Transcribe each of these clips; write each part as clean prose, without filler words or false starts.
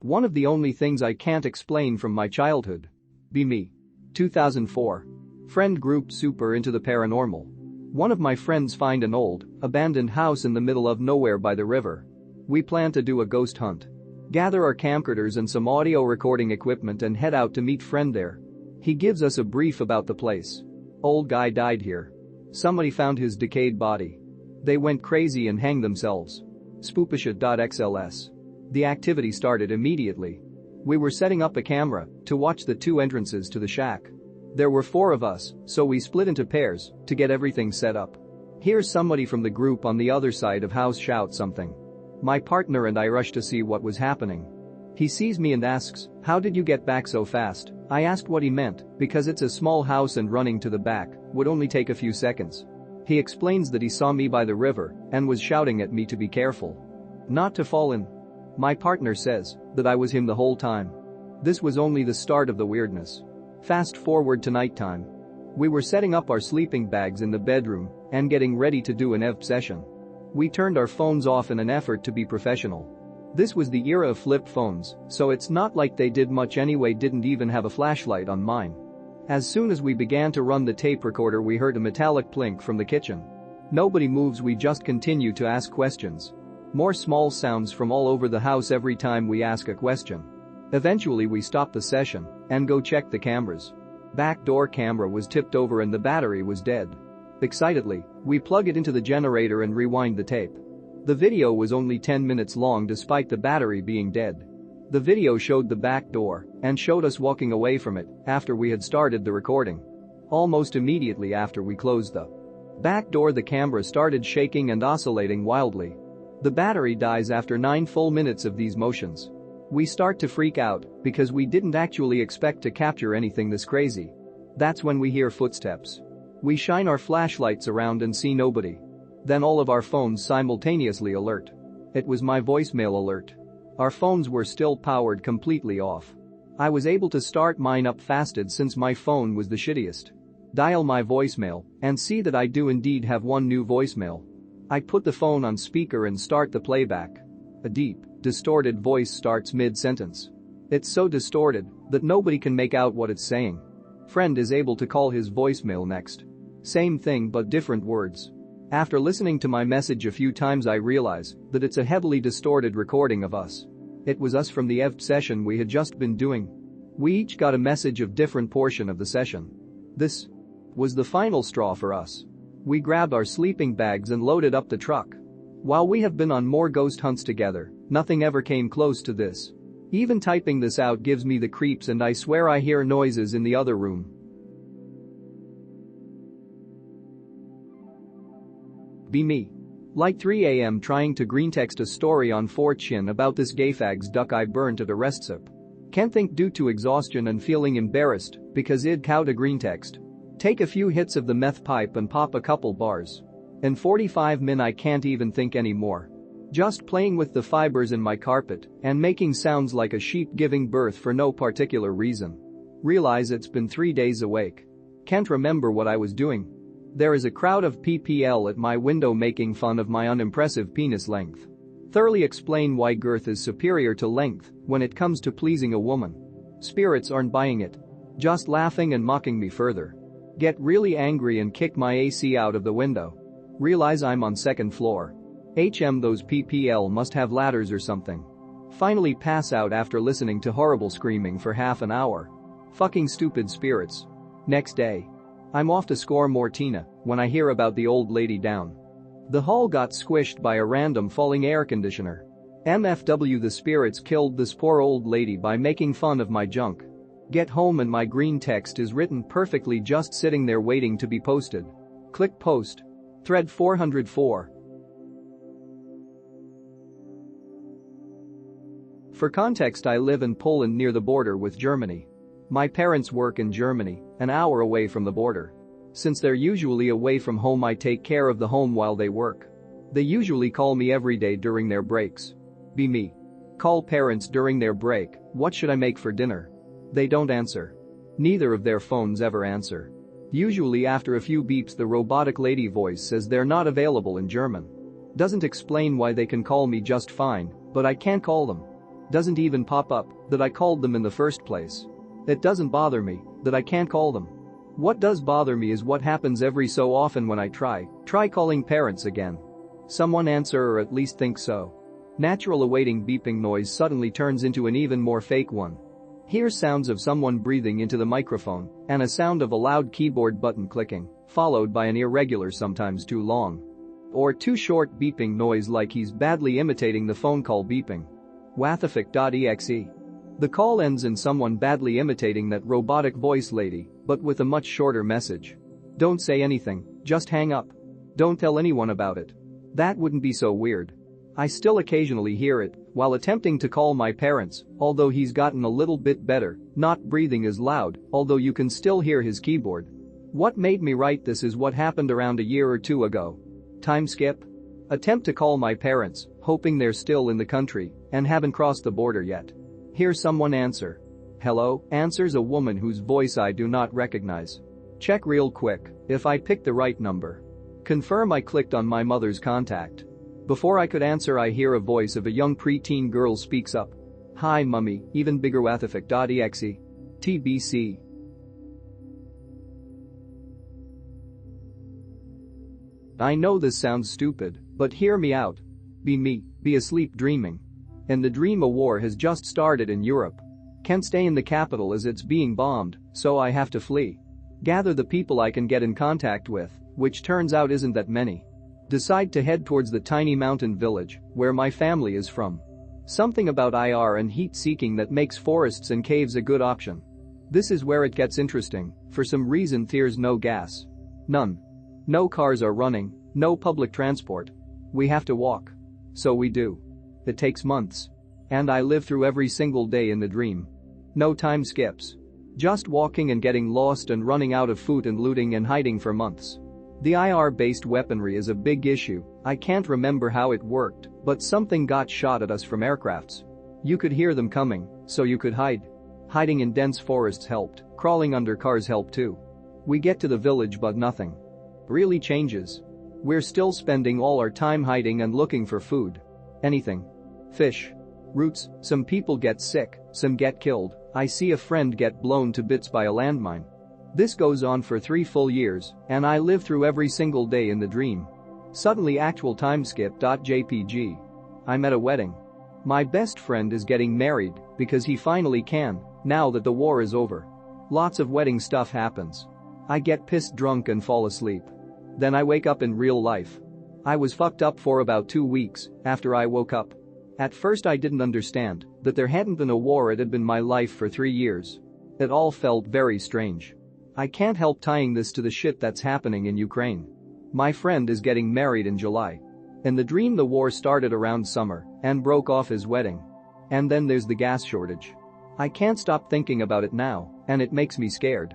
One of the only things I can't explain from my childhood. Be me. 2004. Friend group super into the paranormal. One of my friends find an old, abandoned house in the middle of nowhere by the river. We plan to do a ghost hunt. Gather our camcorders and some audio recording equipment and head out to meet friend there. He gives us a brief about the place. Old guy died here. Somebody found his decayed body. They went crazy and hanged themselves. Spoopisha.xls. The activity started immediately. We were setting up a camera to watch the two entrances to the shack. There were 4 of us, so we split into pairs to get everything set up. Here's somebody from the group on the other side of house shout something. My partner and I rush to see what was happening. He sees me and asks, "How did you get back so fast?" I asked what he meant, because it's a small house and running to the back would only take a few seconds. He explains that he saw me by the river and was shouting at me to be careful. Not to fall in. My partner says that I was him the whole time. This was only the start of the weirdness. Fast forward to nighttime. We were setting up our sleeping bags in the bedroom and getting ready to do an EV session. We turned our phones off in an effort to be professional. This was the era of flip phones, so it's not like they did much anyway. Didn't even have a flashlight on mine. As soon as we began to run the tape recorder, we heard a metallic plink from the kitchen. Nobody moves, we just continue to ask questions. More small sounds from all over the house every time we ask a question. Eventually we stop the session and go check the cameras. Back door camera was tipped over and the battery was dead. Excitedly, we plug it into the generator and rewind the tape. The video was only 10 minutes long despite the battery being dead. The video showed the back door and showed us walking away from it after we had started the recording. Almost immediately after we closed the back door, the camera started shaking and oscillating wildly. The battery dies after 9 full minutes of these motions. We start to freak out because we didn't actually expect to capture anything this crazy. That's when we hear footsteps. We shine our flashlights around and see nobody. Then all of our phones simultaneously alert. It was my voicemail alert. Our phones were still powered completely off. I was able to start mine up fasted since my phone was the shittiest. Dial my voicemail and see that I do indeed have one new voicemail. I put the phone on speaker and start the playback. A deep, distorted voice starts mid-sentence. It's so distorted that nobody can make out what it's saying. Friend is able to call his voicemail next. Same thing but different words. After listening to my message a few times, I realize that it's a heavily distorted recording of us. It was us from the EV session we had just been doing. We each got a message of different portion of the session. This was the final straw for us. We grabbed our sleeping bags and loaded up the truck. While we have been on more ghost hunts together, nothing ever came close to this. Even typing this out gives me the creeps and I swear I hear noises in the other room. Be me. Like 3 a.m. trying to greentext a story on 4chan about this gayfag's duck I burnt at a rest sip. Can't think due to exhaustion and feeling embarrassed because id cow to greentext. Take a few hits of the meth pipe and pop a couple bars. In 45 min I can't even think anymore. Just playing with the fibers in my carpet and making sounds like a sheep giving birth for no particular reason. Realize it's been 3 days awake. Can't remember what I was doing. There is a crowd of PPL at my window making fun of my unimpressive penis length. Thoroughly explain why girth is superior to length when it comes to pleasing a woman. Spirits aren't buying it. Just laughing and mocking me further. Get really angry and kick my AC out of the window. Realize I'm on 2nd floor. Those PPL must have ladders or something. Finally pass out after listening to horrible screaming for half an hour. Fucking stupid spirits. Next day. I'm off to score more Tina when I hear about the old lady down the hall got squished by a random falling air conditioner. MFW, the spirits killed this poor old lady by making fun of my junk. Get home and my green text is written perfectly, just sitting there waiting to be posted. Click post. Thread 404. For context, I live in Poland near the border with Germany. My parents work in Germany, an hour away from the border. Since they're usually away from home, I take care of the home while they work. They usually call me every day during their breaks. Be me. Call parents during their break, what should I make for dinner? They don't answer. Neither of their phones ever answer. Usually after a few beeps the robotic lady voice says they're not available in German. Doesn't explain why they can call me just fine, but I can't call them. Doesn't even pop up that I called them in the first place. It doesn't bother me that I can't call them. What does bother me is what happens every so often when I try calling parents again. Someone answer or at least think so. Natural awaiting beeping noise suddenly turns into an even more fake one. Hear sounds of someone breathing into the microphone and a sound of a loud keyboard button clicking, followed by an irregular, sometimes too long or too short beeping noise like he's badly imitating the phone call beeping. Wathific.exe. The call ends in someone badly imitating that robotic voice lady, but with a much shorter message. Don't say anything, just hang up. Don't tell anyone about it. That wouldn't be so weird. I still occasionally hear it while attempting to call my parents, although he's gotten a little bit better, not breathing as loud, although you can still hear his keyboard. What made me write this is what happened around a year or two ago. Time skip? Attempt to call my parents, hoping they're still in the country and haven't crossed the border yet. Hear someone answer. Hello, answers a woman whose voice I do not recognize. Check real quick if I picked the right number. Confirm I clicked on my mother's contact. Before I could answer, I hear a voice of a young preteen girl speaks up. Hi mummy, even bigger wathific.exe. TBC. I know this sounds stupid, but hear me out. Be me, be asleep dreaming. In the dream a war has just started in Europe. Can't stay in the capital as it's being bombed, so I have to flee. Gather the people I can get in contact with, which turns out isn't that many. Decide to head towards the tiny mountain village where my family is from. Something about IR and heat seeking that makes forests and caves a good option. This is where it gets interesting. For some reason there's no gas. None. No cars are running, no public transport. We have to walk. So we do. It takes months. And I live through every single day in the dream. No time skips. Just walking and getting lost and running out of food and looting and hiding for months. The IR-based weaponry is a big issue. I can't remember how it worked, but something got shot at us from aircrafts. You could hear them coming, so you could hide. Hiding in dense forests helped, crawling under cars helped too. We get to the village but nothing really changes. We're still spending all our time hiding and looking for food. Anything. Fish. Roots. Some people get sick, some get killed. I see a friend get blown to bits by a landmine. This goes on for 3 full years, and I live through every single day in the dream. Suddenly actual timeskip.jpg. I'm at a wedding. My best friend is getting married because he finally can, now that the war is over. Lots of wedding stuff happens. I get pissed drunk and fall asleep. Then I wake up in real life. I was fucked up for about 2 weeks after I woke up. At first I didn't understand that there hadn't been a war, it had been my life for 3 years. It all felt very strange. I can't help tying this to the shit that's happening in Ukraine. My friend is getting married in July. In the dream the war started around summer and broke off his wedding. And then there's the gas shortage. I can't stop thinking about it now, and it makes me scared.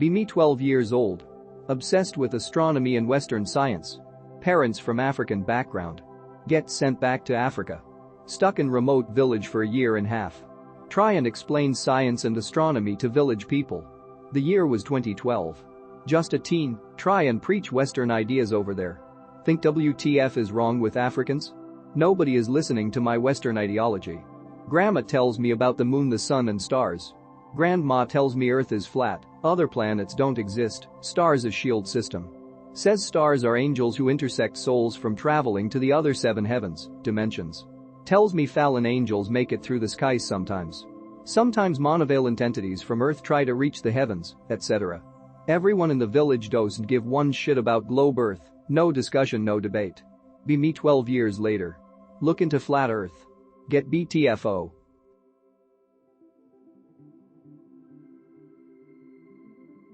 Be me 12 years old. Obsessed with astronomy and Western science. Parents from African background. Get sent back to Africa. Stuck in remote village for a year and a half. Try and explain science and astronomy to village people. The year was 2012. Just a teen, try and preach Western ideas over there. Think WTF is wrong with Africans? Nobody is listening to my Western ideology. Grandma tells me about the moon, the sun and stars. Grandma tells me Earth is flat, other planets don't exist, stars a shield system. Says stars are angels who intersect souls from traveling to the other 7 heavens, dimensions. Tells me fallen angels make it through the skies sometimes. Sometimes monovalent entities from Earth try to reach the heavens, etc. Everyone in the village doesn't give one shit about globe Earth, no discussion, no debate. Be me 12 years later. Look into flat Earth. Get BTFO.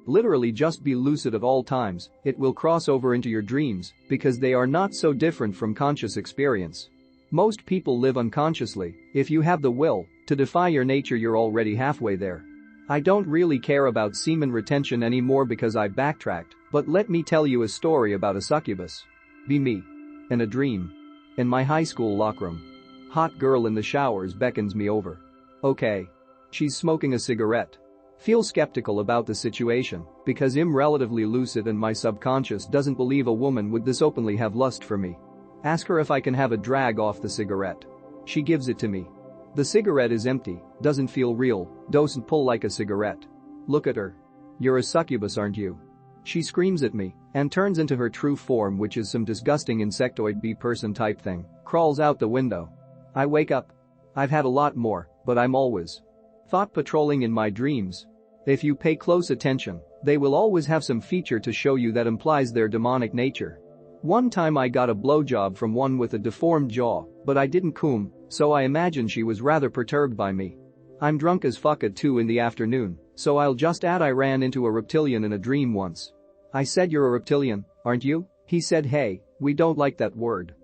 Literally just be lucid at all times, it will cross over into your dreams because they are not so different from conscious experience. Most people live unconsciously. If you have the will to defy your nature, you're already halfway there. I don't really care about semen retention anymore because I backtracked, but let me tell you a story about a succubus. Be me. In a dream. In my high school lockroom. Hot girl in the showers beckons me over. Okay. She's smoking a cigarette. Feel skeptical about the situation because I'm relatively lucid and my subconscious doesn't believe a woman would this openly have lust for me. Ask her if I can have a drag off the cigarette. She gives it to me. The cigarette is empty, doesn't feel real, doesn't pull like a cigarette. Look at her. You're a succubus, aren't you? She screams at me and turns into her true form, which is some disgusting insectoid bee person type thing, crawls out the window. I wake up. I've had a lot more, but I'm always thought patrolling in my dreams. If you pay close attention, they will always have some feature to show you that implies their demonic nature. One time I got a blowjob from one with a deformed jaw, but I didn't cum, so I imagine she was rather perturbed by me. I'm drunk as fuck at 2 in the afternoon, so I'll just add I ran into a reptilian in a dream once. I said, "You're a reptilian, aren't you?" He said, "Hey, we don't like that word."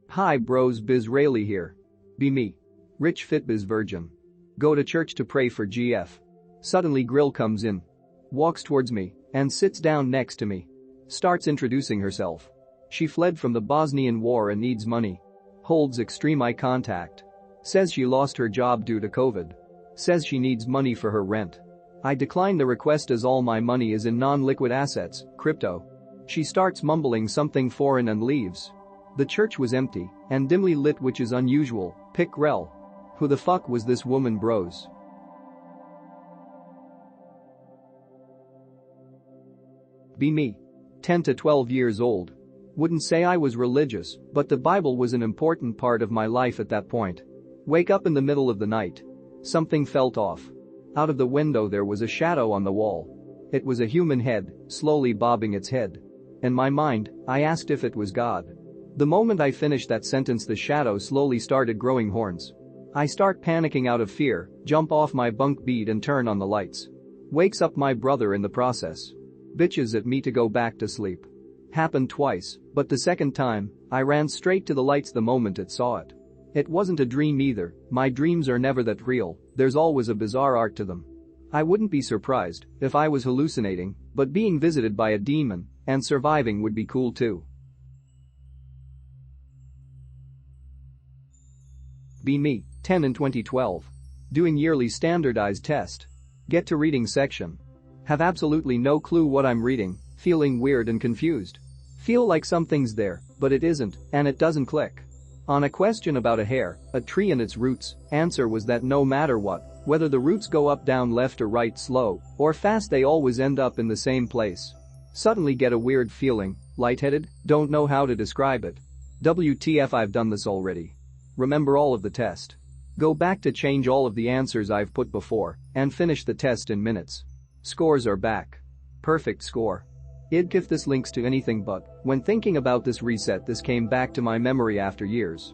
Hi bros, Biz Rayleigh here. Be me. Rich fit biz virgin. Go to church to pray for GF. Suddenly Grill comes in. Walks towards me and sits down next to me. Starts introducing herself. She fled from the Bosnian War and needs money. Holds extreme eye contact. Says she lost her job due to COVID. Says she needs money for her rent. I decline the request as all my money is in non-liquid assets, crypto. She starts mumbling something foreign and leaves. The church was empty and dimly lit, which is unusual. Pick rel. Who the fuck was this woman, bros? Be me. 10 to 12 years old. Wouldn't say I was religious, but the Bible was an important part of my life at that point. Wake up in the middle of the night. Something felt off. Out of the window there was a shadow on the wall. It was a human head, slowly bobbing its head. In my mind, I asked if it was God. The moment I finished that sentence, the shadow slowly started growing horns. I start panicking out of fear, jump off my bunk bed and turn on the lights. Wakes up my brother in the process. Bitches at me to go back to sleep. Happened twice, but the second time, I ran straight to the lights the moment it saw it. It wasn't a dream either. My dreams are never that real, there's always a bizarre art to them. I wouldn't be surprised if I was hallucinating, but being visited by a demon and surviving would be cool too. Be me, 10 in 2012. Doing yearly standardized test. Get to reading section. Have absolutely no clue what I'm reading, feeling weird and confused. Feel like something's there, but it isn't, and it doesn't click. On a question about a hair, a tree and its roots, answer was that no matter what, whether the roots go up, down, left or right, slow or fast, they always end up in the same place. Suddenly get a weird feeling, lightheaded, don't know how to describe it. WTF, I've done this already. Remember all of the test. Go back to change all of the answers I've put before and finish the test in minutes. Scores are back. Perfect score. If this links to anything, but when thinking about this reset, this came back to my memory after years.